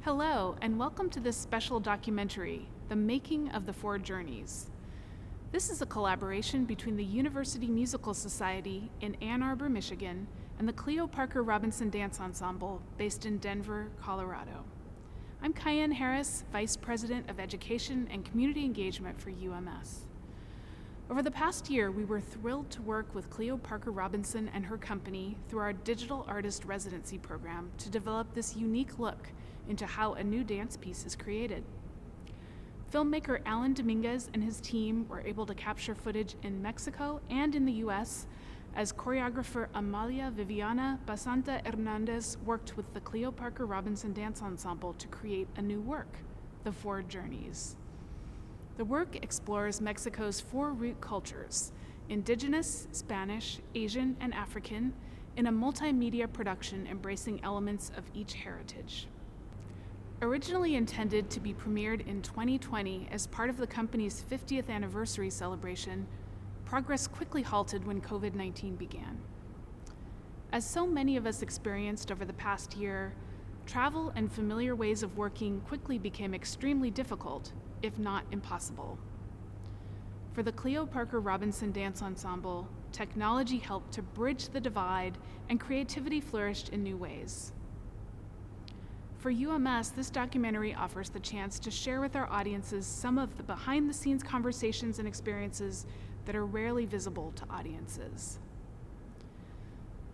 Hello, and welcome to this special documentary, The Making of the Four Journeys. This is a collaboration between the University Musical Society in Ann Arbor, Michigan, and the Cleo Parker Robinson Dance Ensemble based in Denver, Colorado. I'm Cayenne Harris, Vice President of Education and Community Engagement for UMS. Over the past year, we were thrilled to work with Cleo Parker Robinson and her company through our Digital Artist Residency program to develop this unique look into how a new dance piece is created. Filmmaker Alan Dominguez and his team were able to capture footage in Mexico and in the US as choreographer Amalia Viviana Basanta Hernandez worked with the Cleo Parker Robinson Dance Ensemble to create a new work, The Four Journeys. The work explores Mexico's four root cultures, Indigenous, Spanish, Asian, and African, in a multimedia production embracing elements of each heritage. Originally intended to be premiered in 2020 as part of the company's 50th anniversary celebration, progress quickly halted when COVID-19 began. As so many of us experienced over the past year, travel and familiar ways of working quickly became extremely difficult, if not impossible. For the Cleo Parker Robinson Dance Ensemble, technology helped to bridge the divide and creativity flourished in new ways. For UMS, this documentary offers the chance to share with our audiences some of the behind-the-scenes conversations and experiences that are rarely visible to audiences.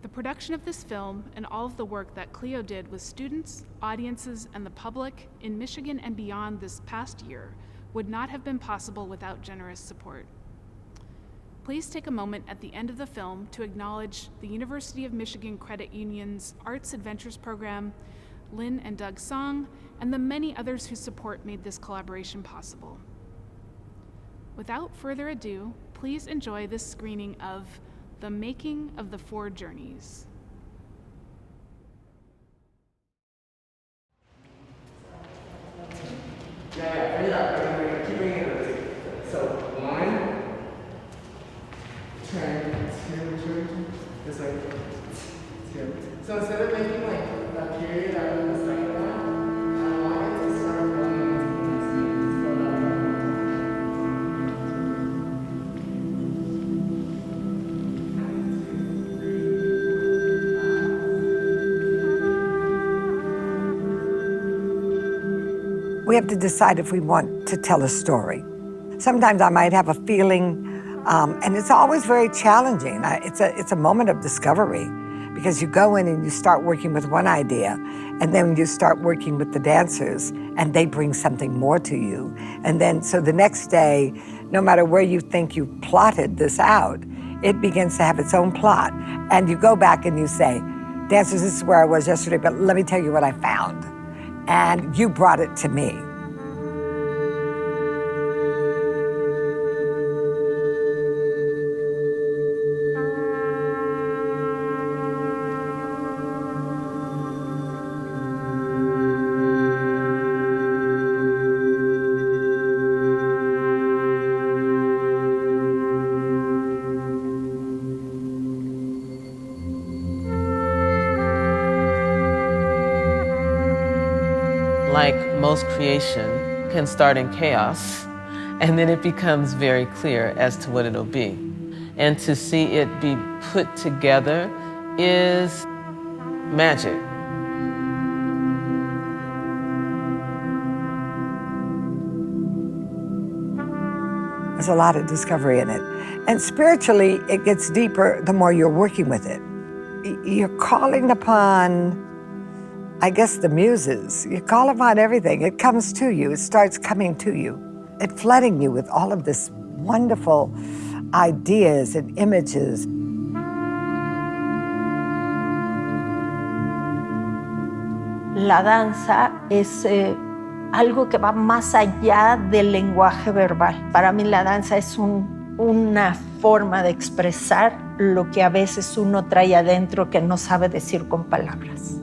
The production of this film and all of the work that Cleo did with students, audiences, and the public in Michigan and beyond this past year would not have been possible without generous support. Please take a moment at the end of the film to acknowledge the University of Michigan Credit Union's Arts Adventures program, Lynn and Doug Song, and the many others whose support made this collaboration possible. Without further ado, please enjoy this screening of The Making of the Four Journeys. Yeah, bring it up. Keep bringing it up. So, one, turn, two, just like two. So instead of making like a period out of the second one, I want it to start rolling into the next beat. So We have to decide if we want to tell a story. Sometimes I might have a feeling, and it's always very challenging. It's a moment of discovery because you go in and you start working with one idea, and then you start working with the dancers, and they bring something more to you. And then, so the next day, no matter where you think you plotted this out, it begins to have its own plot. And you go back and you say, dancers, this is where I was yesterday, but let me tell you what I found. And you brought it to me. Like most creation, can start in chaos, and then it becomes very clear as to what it'll be. And to see it be put together is magic. There's a lot of discovery in it. And spiritually, it gets deeper the more you're working with it. You're calling upon, I guess, the muses. You call upon everything. It comes to you. It starts coming to you. It flooding you with all of this wonderful ideas and images. La danza es algo que va más allá del lenguaje verbal. Para mí la danza es una forma de expresar lo que a veces uno trae adentro que no sabe decir con palabras.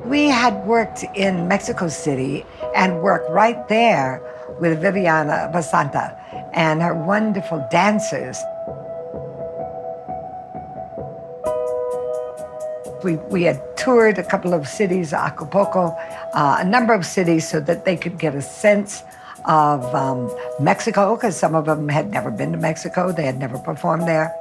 We had worked in Mexico City and worked right there with Viviana Basanta and her wonderful dancers. We had toured a couple of cities, Acapulco, a number of cities, so that they could get a sense of Mexico, because some of them had never been to Mexico, they had never performed there.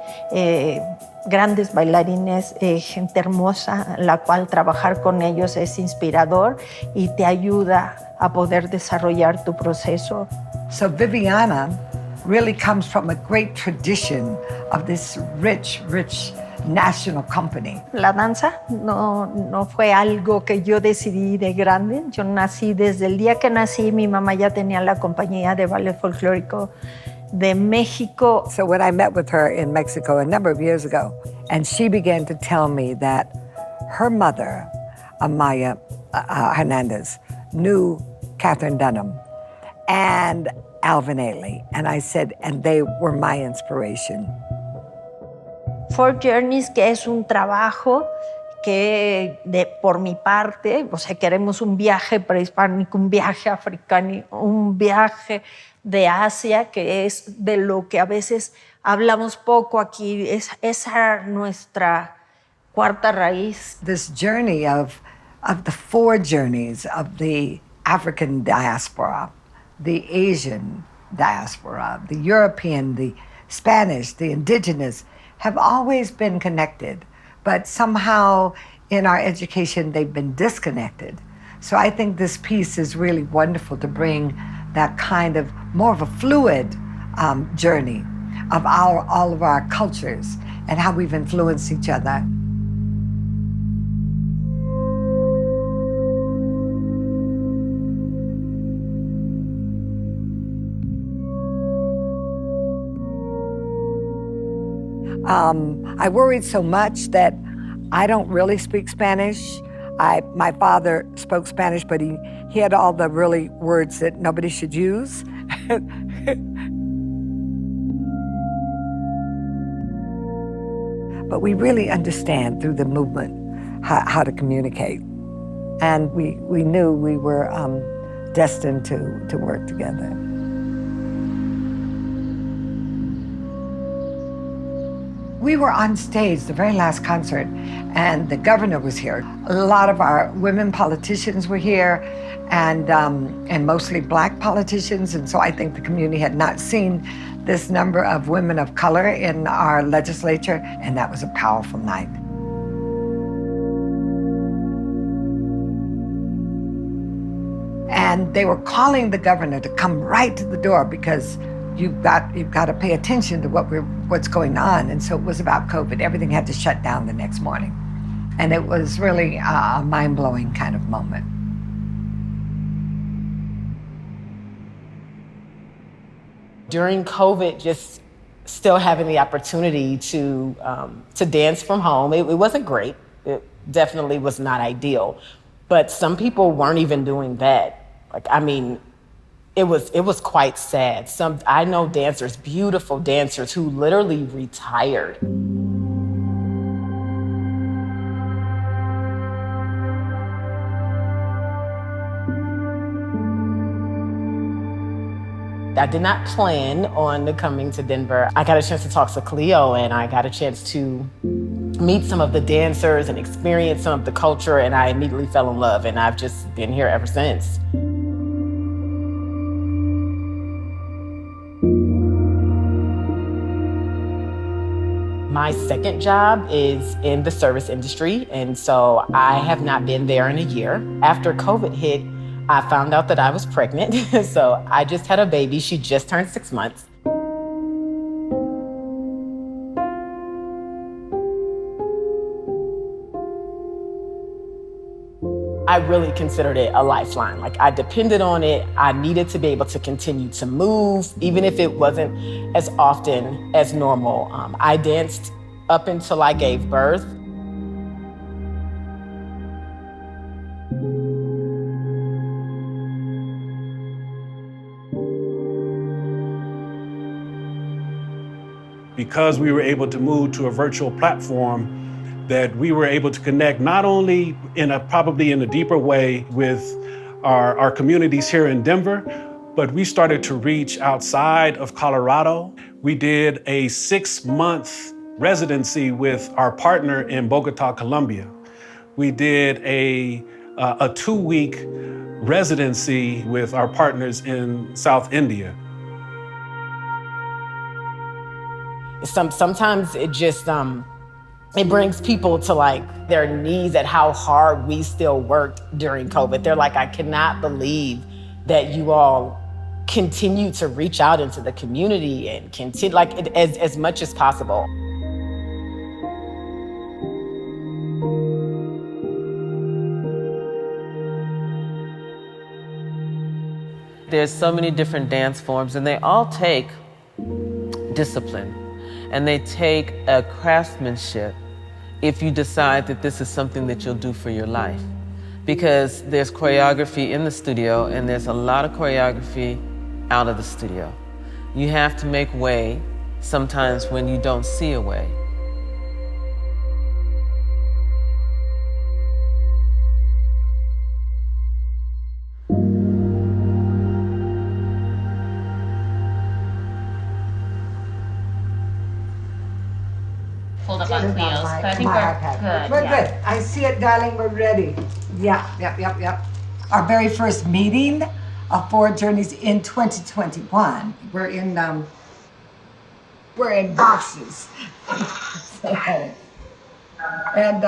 Grandes bailarines, gente hermosa, la cual trabajar con ellos es inspirador y te ayuda a poder desarrollar tu proceso. So Viviana really comes from a great tradition of this rich national company. La danza no fue algo que yo decidí de grande. Yo nací, desde el día que nací, mi mamá ya tenía la compañía de ballet folclórico de México. So when I met with her in Mexico a number of years ago, and she began to tell me that her mother, Amaya Hernandez, knew Catherine Dunham and Alvin Ailey. And I said, and they were my inspiration. Four Journeys, que es un trabajo que por mi parte, o sea, queremos un viaje prehispánico, un viaje africano, un viaje de Asia, que es de lo que a veces hablamos poco aquí, esa nuestra cuarta raíz. This journey of the four journeys of the African diaspora, the Asian diaspora, the European, the Spanish, the indigenous, have always been connected, but somehow in our education they've been disconnected. So I think this piece is really wonderful to bring that kind of more of a fluid journey of all of our cultures and how we've influenced each other. I worried so much that I don't really speak Spanish. My father spoke Spanish, but he had all the really words that nobody should use. But we really understand through the movement how to communicate. And we knew we were destined to work together. We were on stage, the very last concert, and the governor was here. A lot of our women politicians were here, and mostly Black politicians, and so I think the community had not seen this number of women of color in our legislature, and that was a powerful night. And they were calling the governor to come right to the door because you've got to pay attention to what's going on. And so it was about COVID. Everything had to shut down the next morning. And it was really a mind-blowing kind of moment. During COVID, just still having the opportunity to dance from home, it wasn't great. It definitely was not ideal. But some people weren't even doing that. It was quite sad. I know dancers, beautiful dancers, who literally retired. I did not plan on coming to Denver. I got a chance to talk to Cleo, and I got a chance to meet some of the dancers and experience some of the culture, and I immediately fell in love, and I've just been here ever since. My second job is in the service industry, and so I have not been there in a year. After COVID hit, I found out that I was pregnant, so I just had a baby. She just turned 6 months. I really considered it a lifeline. I depended on it. I needed to be able to continue to move, even if it wasn't as often as normal. I danced up until I gave birth. Because we were able to move to a virtual platform, that we were able to connect not only probably in a deeper way with our communities here in Denver, but we started to reach outside of Colorado. We did a 6-month residency with our partner in Bogota, Colombia. We did a 2-week residency with our partners in South India. Sometimes it just, it brings people to like their knees at how hard we still worked during COVID. They're like, I cannot believe that you all continue to reach out into the community and continue like as much as possible. There's so many different dance forms, and they all take discipline, and they take a craftsmanship if you decide that this is something that you'll do for your life. Because there's choreography in the studio, and there's a lot of choreography out of the studio. You have to make way sometimes when you don't see a way. Pulled up on Cleo's, so I think we're good. We're yeah. good. I see it, darling. We're ready. Yeah, yep. Our very first meeting of Forward Journeys in 2021. We're in boxes. And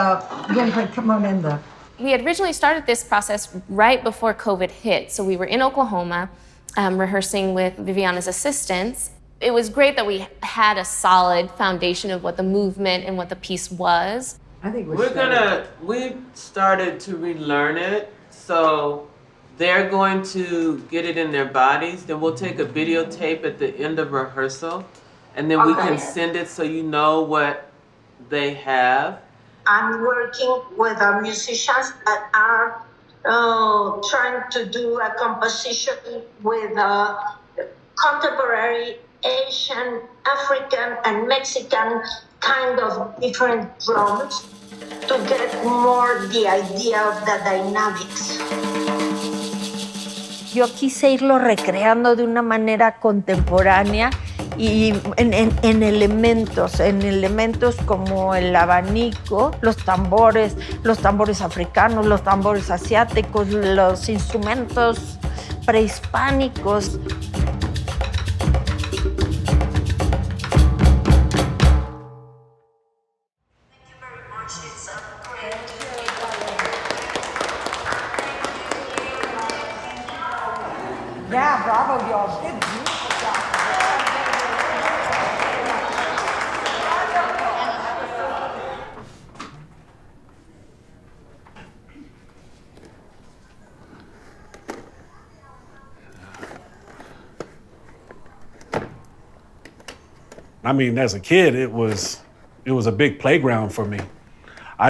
Winifred, come on in. We had originally started this process right before COVID hit. So we were in Oklahoma rehearsing with Viviana's assistants. It was great that we had a solid foundation of what the movement and what the piece was. I think we started to relearn it. So they're going to get it in their bodies. Then we'll take a videotape at the end of rehearsal, and then we can send it so you know what they have. I'm working with musicians that are trying to do a composition with contemporary Asian, African, and Mexican kind of different drums to get more the idea of the dynamics. Yo quise irlo recreando de una manera contemporánea y en elementos como el abanico, los tambores africanos, los tambores asiáticos, los instrumentos prehispánicos. Yeah, bravo, y'all. Did beautiful job. I mean, as a kid, it was a big playground for me. I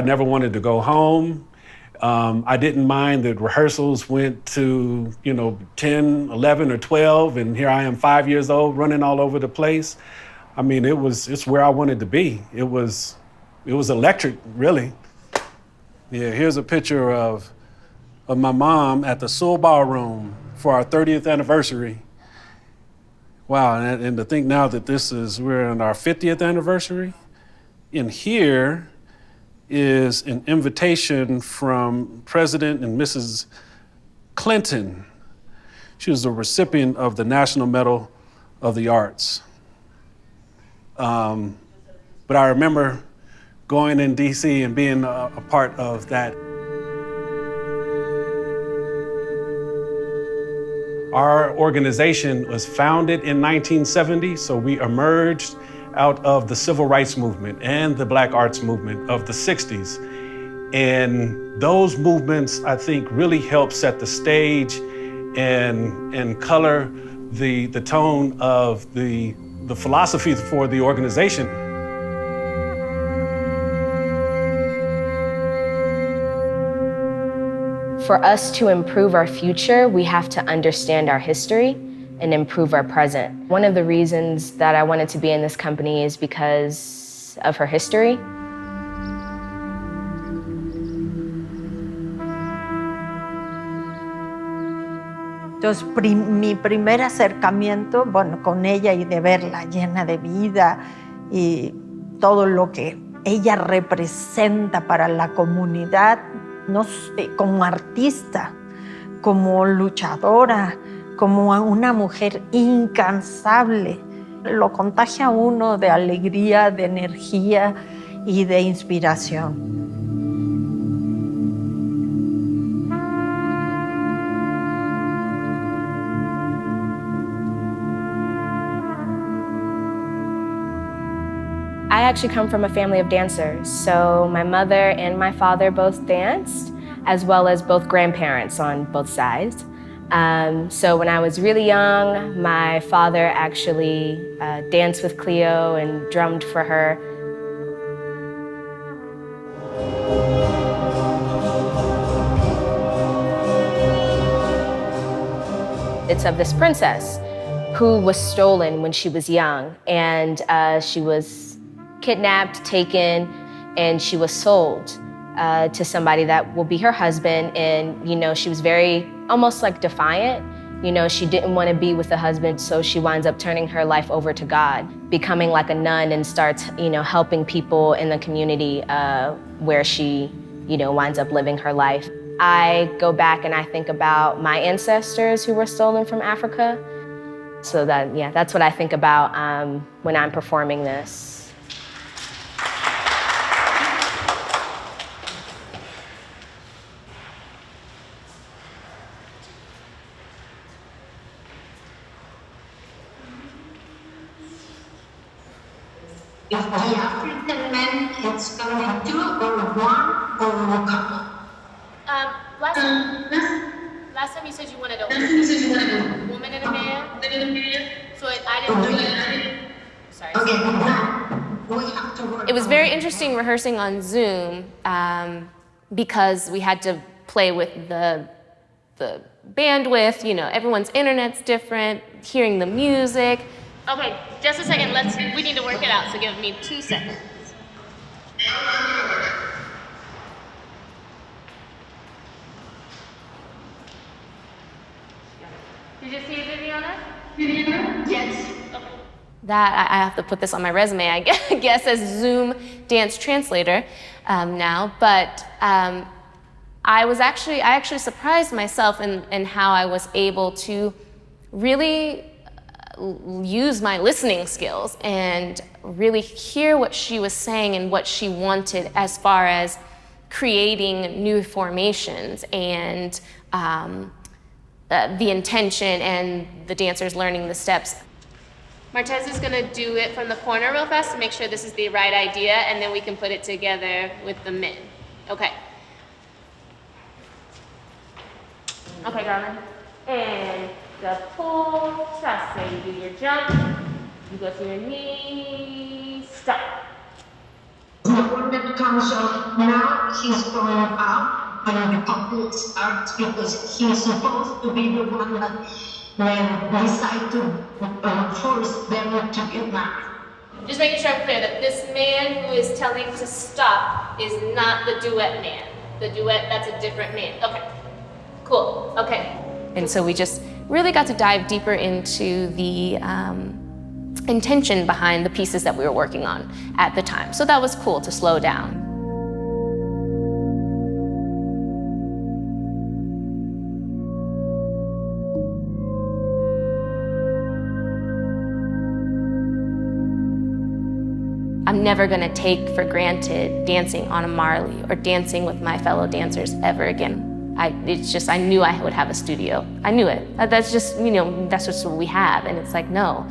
never wanted to go home. I didn't mind that rehearsals went to, 10, 11, or 12, and here I am 5 years old running all over the place. I mean, it's where I wanted to be. It was electric, really. Yeah, here's a picture of my mom at the Seoul Ballroom for our 30th anniversary. Wow, and to think now that we're in our 50th anniversary. In here is an invitation from President and Mrs. Clinton. She was the recipient of the National Medal of the Arts. But I remember going in DC and being a part of that. Our organization was founded in 1970, so we emerged out of the civil rights movement and the black arts movement of the 60s. And those movements, I think, really helped set the stage and color the tone of the philosophy for the organization. For us to improve our future, we have to understand our history and improve our present. One of the reasons that I wanted to be in this company is because of her history. Entonces, mi primer acercamiento, bueno, con ella y de verla llena de vida y todo lo que ella representa para la comunidad, no sé, como artista, como luchadora, como una mujer incansable. Lo contagia a uno de alegría, de energía y de inspiración. I actually come from a family of dancers. So my mother and my father both danced, as well as both grandparents on both sides. So when I was really young, my father actually danced with Cleo and drummed for her. It's of this princess who was stolen when she was young, and she was kidnapped, taken, and she was sold to somebody that will be her husband. And, you know, she was very, almost like defiant. You know, she didn't want to be with the husband, so she winds up turning her life over to God, becoming like a nun, and starts, you know, helping people in the community where she, you know, winds up living her life. I go back and I think about my ancestors who were stolen from Africa. So that, yeah, that's what I think about when I'm performing this. If the African man is coming to, or one, or a couple. Last time you said you wanted a woman and a man. So I didn't know that. Sorry. Okay, now we have to work. It was very interesting rehearsing on Zoom because we had to play with the bandwidth. You know, everyone's internet's different. Hearing the music. Okay, just a second. We need to work it out. So give me 2 seconds. Did you see it, Viviana? Yes. Okay. That I have to put this on my resume, I guess, as Zoom dance translator now. But I actually surprised myself in how I was able to really use my listening skills and really hear what she was saying and what she wanted as far as creating new formations and the intention and the dancers learning the steps. Martez is gonna do it from the corner real fast to make sure this is the right idea, and then we can put it together with the men. Okay. Okay, darling. And the pull, trust me, you do your jump, you go to your knee, stop. The one that comes up now, he's going out. And the couple starts because he's supposed to be the one that decide to force them to get married. Just making sure I'm clear that this man who is telling to stop is not the duet man. The duet, that's a different man. Okay, cool, okay. And so we just really got to dive deeper into the intention behind the pieces that we were working on at the time. So that was cool to slow down. I'm never gonna take for granted dancing on a Marley or dancing with my fellow dancers ever again. I knew I would have a studio. I knew it. That's just, you know, that's just what we have. And it's like, no,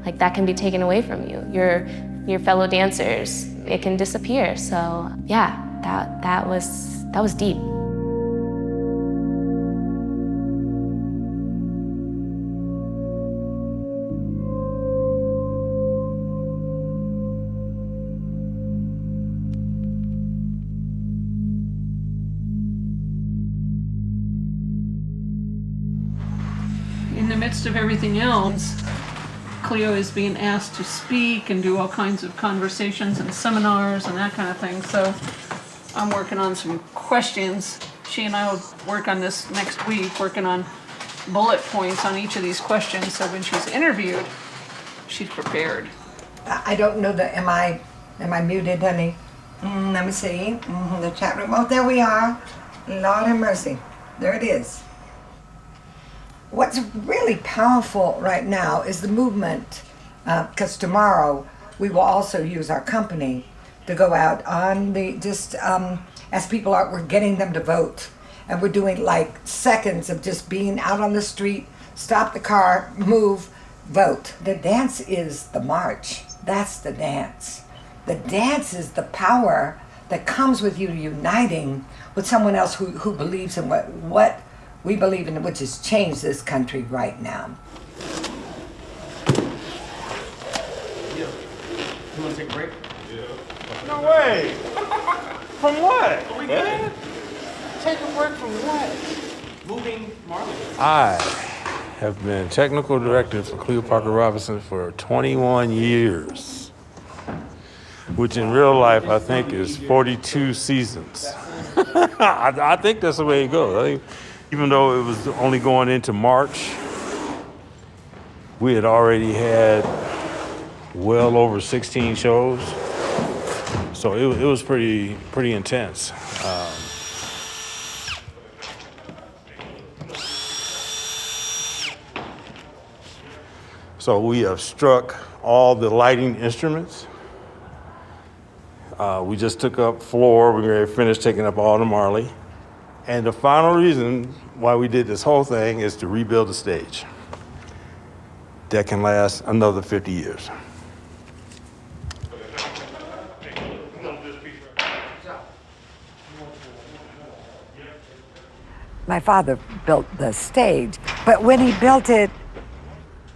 like that can be taken away from you. Your fellow dancers, it can disappear. So yeah, that was deep. In the midst of everything else, Cleo is being asked to speak and do all kinds of conversations and seminars and that kind of thing. So I'm working on some questions. She and I will work on this next week, working on bullet points on each of these questions, so when she's interviewed, she's prepared. I don't know am I muted, honey? Let me see. The chat room. Oh, there we are. Lord have mercy. There it is. What's really powerful right now is the movement, because tomorrow we will also use our company to go out on as people are, we're getting them to vote. And we're doing like seconds of just being out on the street, stop the car, move, vote. The dance is the march. That's the dance. The dance is the power that comes with you uniting with someone else who believes in what we believe in, which has changed this country right now. You want to take a break? Yeah. No way! From what? Are we good? Take a break from what? Moving Marley. I have been technical director for Cleo Parker Robinson for 21 years, which in real life I think is 42 seasons. I think that's the way it goes. I think even though it was only going into March, we had already had well over 16 shows. So it was pretty intense. So we have struck all the lighting instruments. We just took up floor. We're finished taking up all the Marley. And the final reason why we did this whole thing is to rebuild the stage. That can last another 50 years. My father built the stage, but when he built it,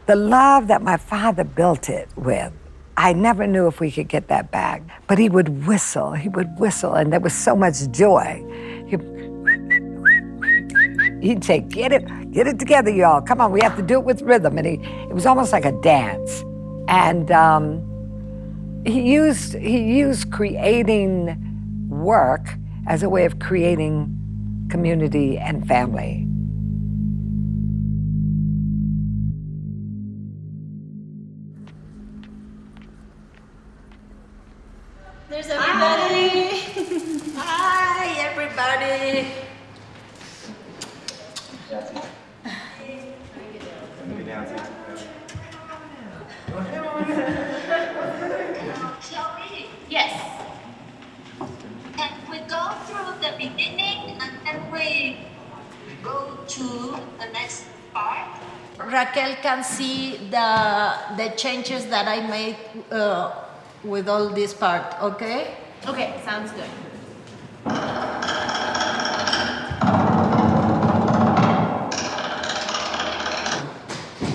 the love that my father built it with, I never knew if we could get that back. But he would whistle, and there was so much joy. He'd say, get it together, y'all. Come on, we have to do it with rhythm. And it was almost like a dance. And he used creating work as a way of creating community and family. There's everybody. Hi, everybody. Chloe, Yes. can we go through the beginning and then we go to the next part? Raquel can see the changes that I made with all this part, okay? Okay, sounds good.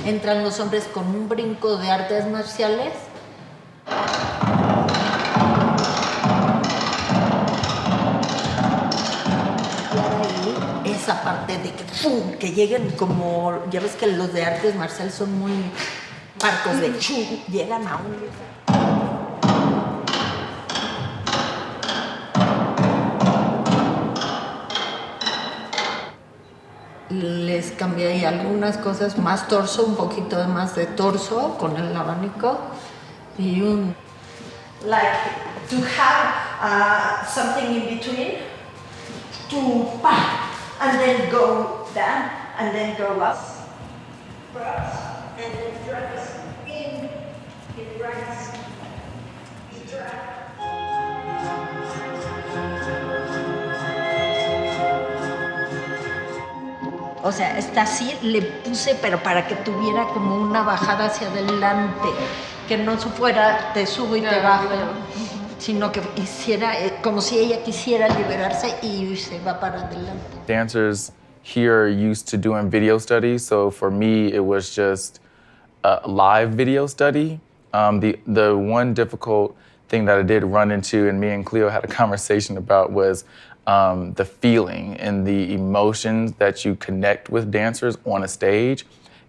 Entran los hombres con un brinco de artes marciales. Y ahí esa parte de que ¡pum! Que lleguen como, ya ves que los de artes marciales son muy parcos de ¡pum! Llegan a un... Les cambié ahí algunas cosas, más torso, un poquito más de torso con el abanico y un... Like to have something in between, to and then go down and then go up. And then dress in, it rises, O sea, esta así le puse, pero para que tuviera como una bajada hacia adelante, que no fuera te subo y te bajo, sino que hiciera como si ella quisiera liberarse y se va para adelante. Dancers here are used to doing video studies, so for me it was just a live video study. The one difficult thing that I did run into, and me and Cleo had a conversation about, was the feeling and the emotions that you connect with dancers on a stage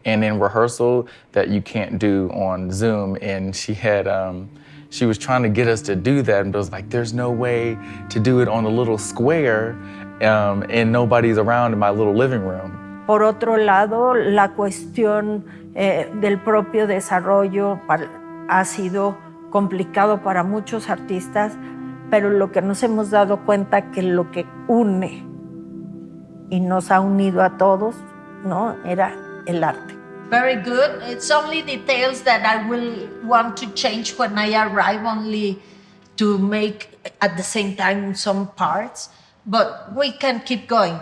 and in rehearsal that you can't do on Zoom. And she was trying to get us to do that, and it was like, there's no way to do it on a little square and nobody's around in my little living room. Por otro lado, la cuestión del propio desarrollo ha sido complicado para muchos artistas, pero lo que nos hemos dado cuenta que lo que une y nos ha unido a todos, ¿no?, era el arte. Very good. It's only details that I will want to change when I arrive, only to make at the same time some parts, but we can keep going.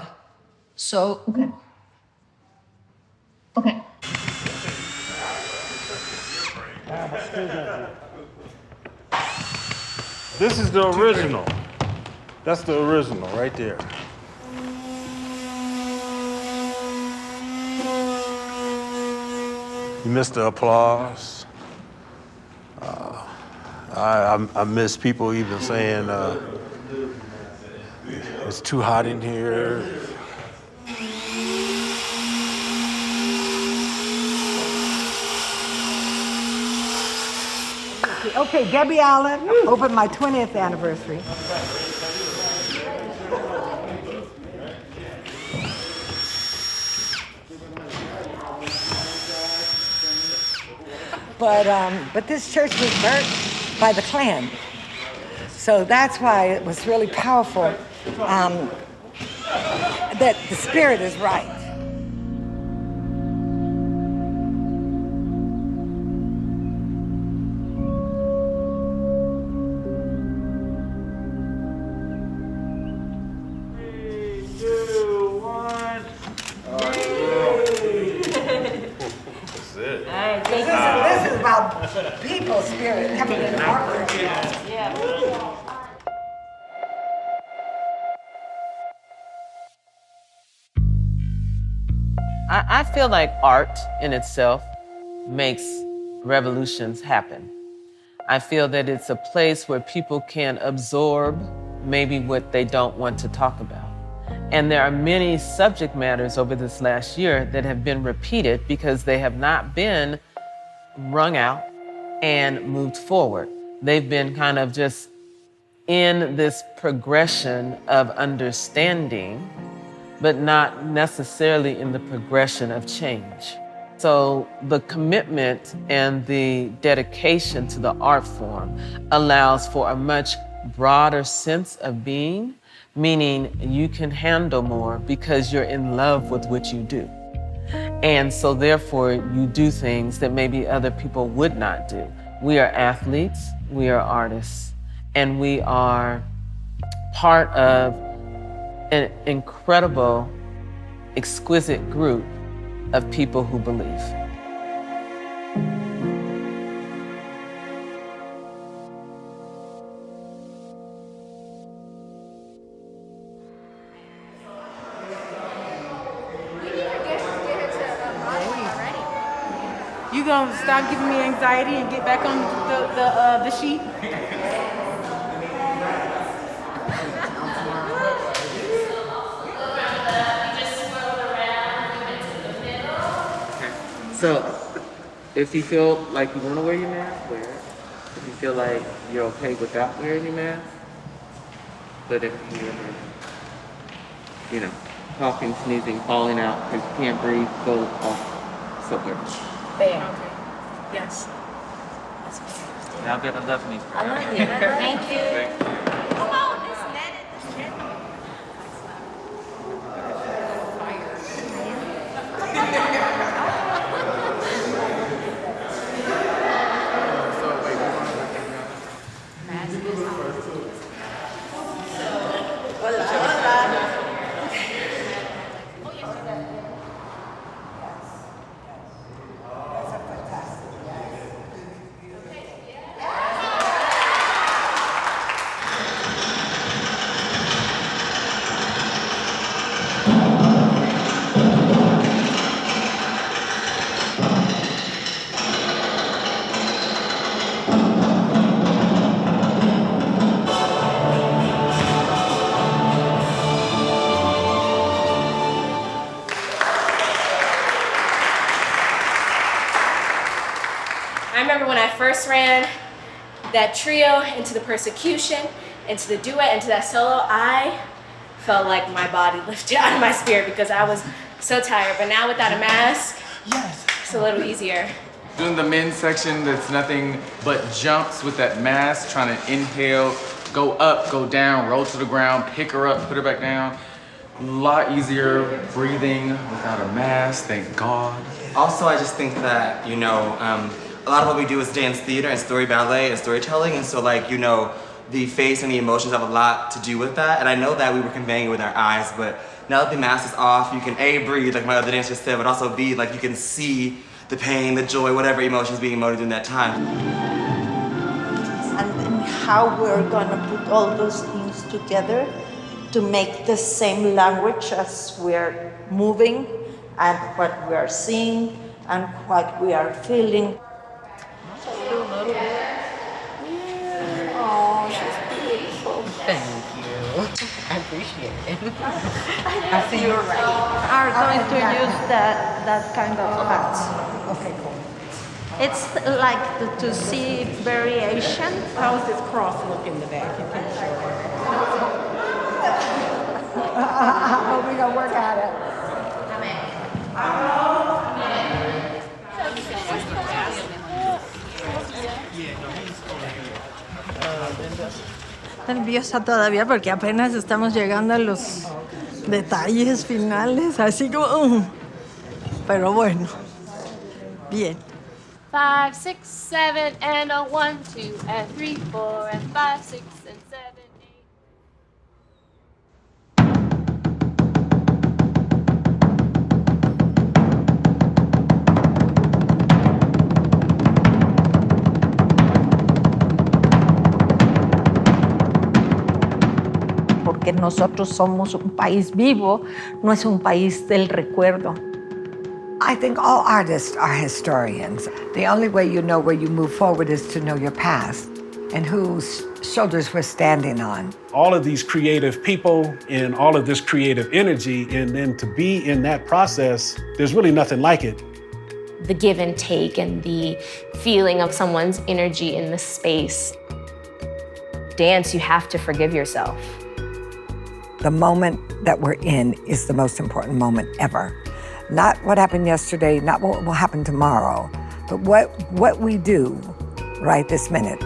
So, okay. This is the original. That's the original right there. You missed the applause. I miss people even saying it's too hot in here. Okay, Debbie Allen, opened my 20th anniversary. But this church was burnt by the Klan. So that's why it was really powerful that the spirit is right. This is about people's spirit coming in our I feel like art in itself makes revolutions happen. I feel that it's a place where people can absorb maybe what they don't want to talk about. And there are many subject matters over this last year that have been repeated because they have not been wrung out and moved forward. They've been kind of just in this progression of understanding, but not necessarily in the progression of change. So the commitment and the dedication to the art form allows for a much broader sense of being, meaning you can handle more because you're in love with what you do. And so therefore you do things that maybe other people would not do. We are athletes, we are artists, and we are part of an incredible, exquisite group of people who believe. You gonna stop giving me anxiety and get back on the sheet? So, if you feel like you want to wear your mask, wear it. If you feel like you're okay without wearing your mask, but if you're, coughing, sneezing, falling out, because you can't breathe, go off somewhere. Bam. Okay. Yes. Now get a left knee. I like it. Thank you. Come on, I remember when I first ran that trio, Into the Persecution, into the duet, into that solo, I felt like my body lifted out of my spirit because I was so tired. But now without a mask, it's a little easier. Doing the men's section, that's nothing but jumps with that mask, trying to inhale, go up, go down, roll to the ground, pick her up, put her back down. A lot easier breathing without a mask, thank God. Also, I just think that, a lot of what we do is dance theater and story ballet and storytelling, and so the face and the emotions have a lot to do with that, and I know that we were conveying it with our eyes, but now that the mask is off, you can A, breathe, like my other dancers said, but also B, you can see the pain, the joy, whatever emotions being emoted in that time. And how we're gonna put all those things together to make the same language as we're moving and what we are seeing and what we are feeling. Oh, she's beautiful. Thank you. I appreciate it. I think you're right. Are going to use that kind of hats. Okay, cool. It's like to see variation. How's this cross look in the back? You can show We're gonna work at it. Nerviosa todavía porque apenas estamos llegando a los detalles finales, así como... Pero bueno, bien. 5, 6, 7, and a 1, 2, and 3, 4, and 5, 6, and 7, 8. Porque nosotros somos un país vivo, no es un país del recuerdo. I think all artists are historians. The only way you know where you move forward is to know your past and whose shoulders we're standing on. All of these creative people and all of this creative energy, and then to be in that process, there's really nothing like it. The give and take and the feeling of someone's energy in the space. Dance, you have to forgive yourself. The moment that we're in is the most important moment ever. Not what happened yesterday, not what will happen tomorrow, but what we do right this minute.